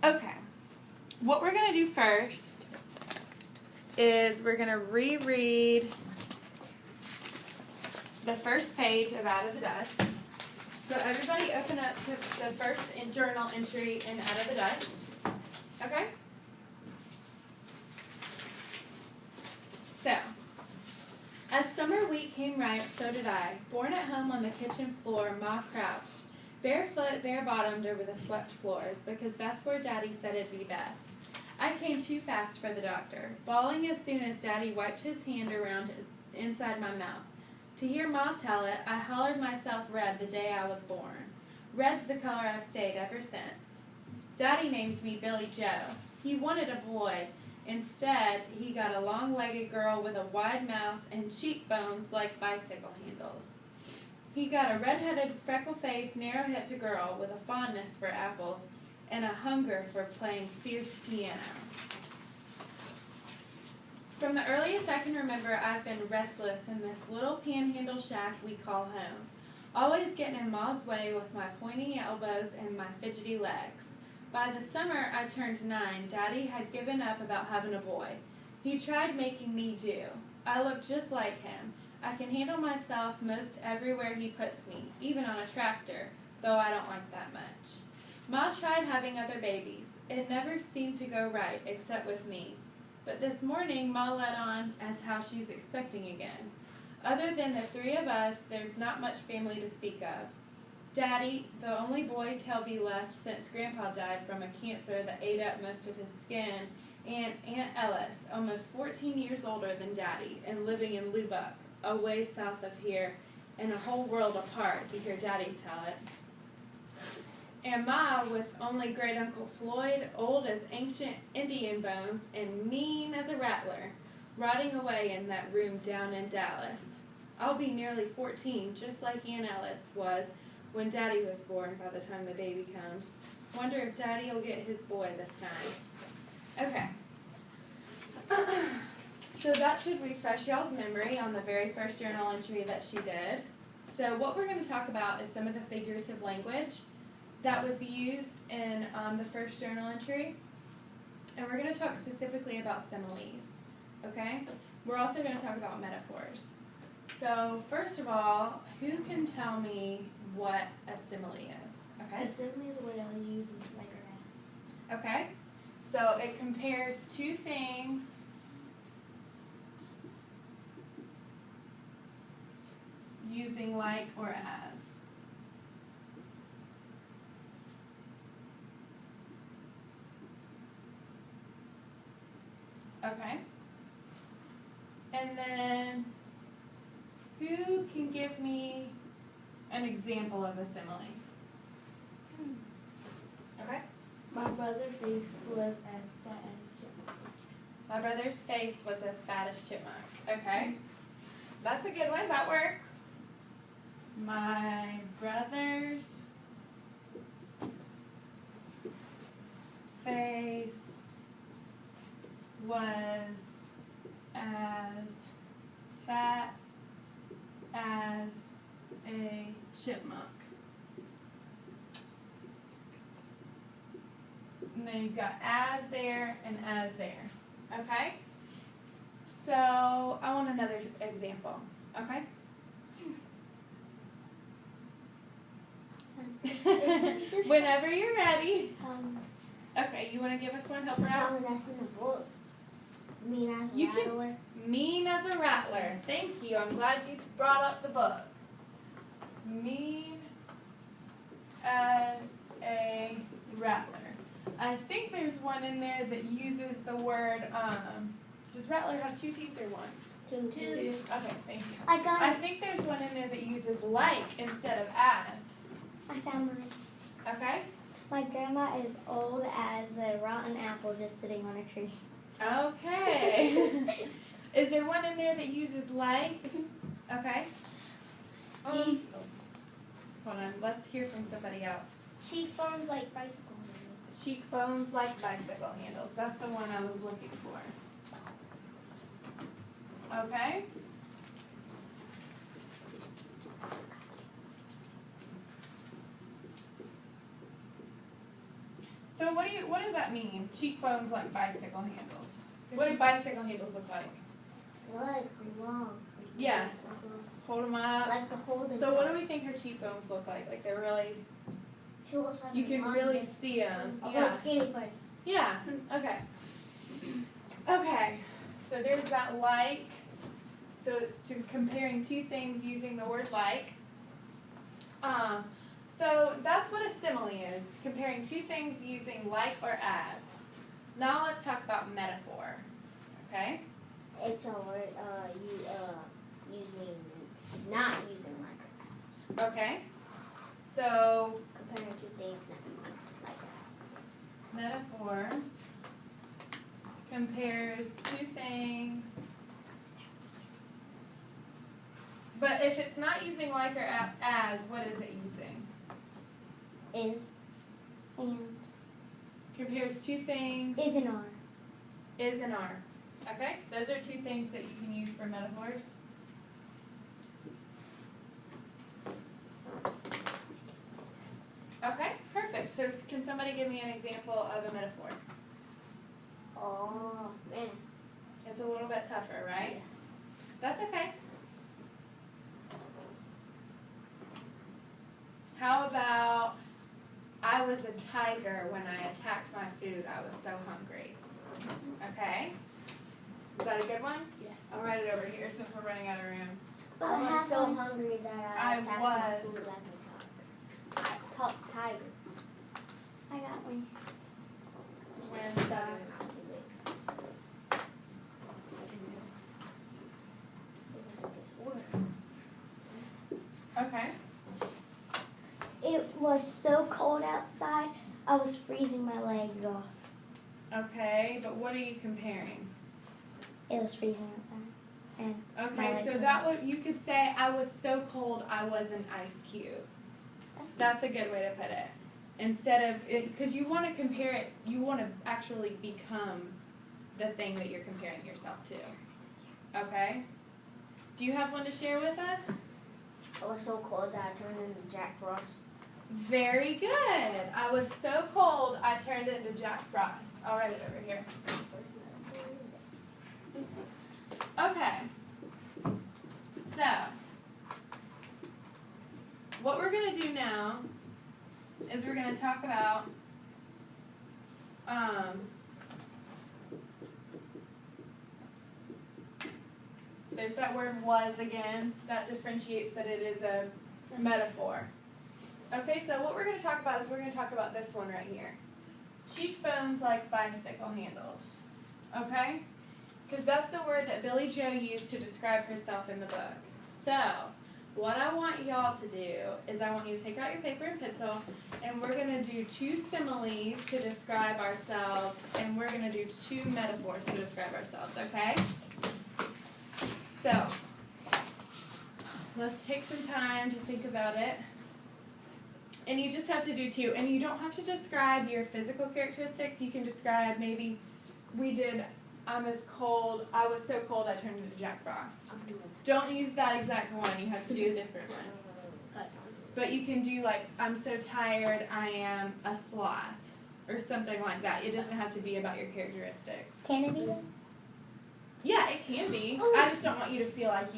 Okay, what we're going to do first is we're going to reread the first page of Out of the Dust. So everybody open up to the first journal entry in Out of the Dust. Okay? So, as summer wheat came ripe, so did I. Born at home on the kitchen floor, Ma crouched, barefoot, bare-bottomed over the swept floors, because that's where Daddy said it'd be best. I came too fast for the doctor, bawling as soon as Daddy wiped his hand around inside my mouth. To hear Ma tell it, I hollered myself red the day I was born. Red's the color I've stayed ever since. Daddy named me Billy Joe. He wanted a boy. Instead, he got a long-legged girl with a wide mouth and cheekbones like bicycle handles. He got a red-headed, freckle-faced, narrow-hipped girl with a fondness for apples and a hunger for playing fierce piano. From the earliest I can remember, I've been restless in this little panhandle shack we call home, always getting in Ma's way with my pointy elbows and my fidgety legs. By the summer I turned 9, Daddy had given up about having a boy. He tried making me do. I look just like him. I can handle myself most everywhere he puts me, even on a tractor, though I don't like that much. Ma tried having other babies. It never seemed to go right, except with me. But this morning, Ma let on as how she's expecting again. Other than the 3 of us, there's not much family to speak of. Daddy, the only boy Kelby left since Grandpa died from a cancer that ate up most of his skin, and Aunt Ellis, almost 14 years older than Daddy, and living in Lubbock, a ways south of here, and a whole world apart, to hear Daddy tell it. And Ma, with only Great Uncle Floyd, old as ancient Indian bones, and mean as a rattler, rotting away in that room down in Dallas. I'll be nearly 14, just like Aunt Ellis was when Daddy was born by the time the baby comes. Wonder if Daddy will get his boy this time. Okay. So that should refresh y'all's memory on the very first journal entry that she did. So what we're going to talk about is some of the figurative language that was used in the first journal entry. And we're going to talk specifically about similes. Okay? We're also going to talk about metaphors. So first of all, who can tell me what a simile is? Okay? A simile is a word I would use in like or as. Okay. So it compares two things using like or as. Okay. And then who can give me an example of a simile? Okay. My brother's face was as fat as chipmunks. My brother's face was as fat as chipmunks. Okay. That's a good one. That works. My brother's face was as fat as a chipmunk. And then you've got as there and as there. Okay? So I want another example. Okay? Whenever you're ready. Okay, you want to give us one? Help her out? That's in the book. Mean as a You can- rattler. Mean as a rattler. Thank you. I'm glad you brought up the book. Mean as a rattler. I think there's one in there that uses the word, does rattler have 2 teeth or 1? Two. Okay, thank you. I got I it. think there's one in there that uses like instead of as. I found mine. Okay? My grandma is old as a rotten apple just sitting on a tree. Okay. Is there one in there that uses like? Okay. Hold on, let's hear from somebody else. Cheekbones like bicycle handles. Cheekbones like bicycle handles. That's the one I was looking for. Okay. So what does that mean? Cheekbones like bicycle handles. What do bicycle handles look like? Like long. Yeah. Hold them up. Like the holding. So what do we think her cheekbones look like? Like they're really. She looks like You can really see them. Yeah. Skinny place. Yeah. Okay. Okay. So there's that like. So to comparing two things using the word like. So that's what a simile is. Comparing two things using like or as. Now let's talk about metaphor. Okay. It's a word not using like or as. Okay. So Comparing two things not using like or as. metaphor compares two things. But if it's not using like or as, what is it using? Is and Compares two things. is and are. Is and are. Okay? Those are two things that you can use for metaphors. Okay, perfect. So can somebody give me an example of a metaphor? Oh man. It's a little bit tougher, right? Yeah. That's okay. How about, I was a tiger when I attacked my food. I was so hungry. Okay? Is that a good one? Yes. I'll write it over here since we're running out of room. But I was so hungry that I attacked my was. food like a tiger. I got one. When okay. It was so cold outside, I was freezing my legs off. Okay, but what are you comparing? It was freezing outside. And my Okay, legs so were that would, you could say, I was so cold I was an ice cube. That's a good way to put it. Instead of, because you want to compare it, you want to actually become the thing that you're comparing yourself to. Okay? Do you have one to share with us? It was so cold that I turned into Jack Frost. Very good. I was so cold I turned into Jack Frost. I'll write it over here. Okay. So, what we're going to do now is we're going to talk about there's that word was again. That differentiates that it is a metaphor. Okay, so what we're going to talk about is we're going to talk about this one right here. Cheekbones like bicycle handles. Okay? Because that's the word that Billy Joe used to describe herself in the book. So, what I want y'all to do is I want you to take out your paper and pencil, and we're going to do two similes to describe ourselves, and we're going to do two metaphors to describe ourselves, okay? So, let's take some time to think about it. And you just have to do two. And you don't have to describe your physical characteristics. You can describe maybe I was so cold I turned into Jack Frost. Don't use that exact one. You have to do a different one. But you can do like, I'm so tired, I am a sloth. Or something like that. It doesn't have to be about your characteristics. Can it be? Yeah, it can be. I just don't want you to feel like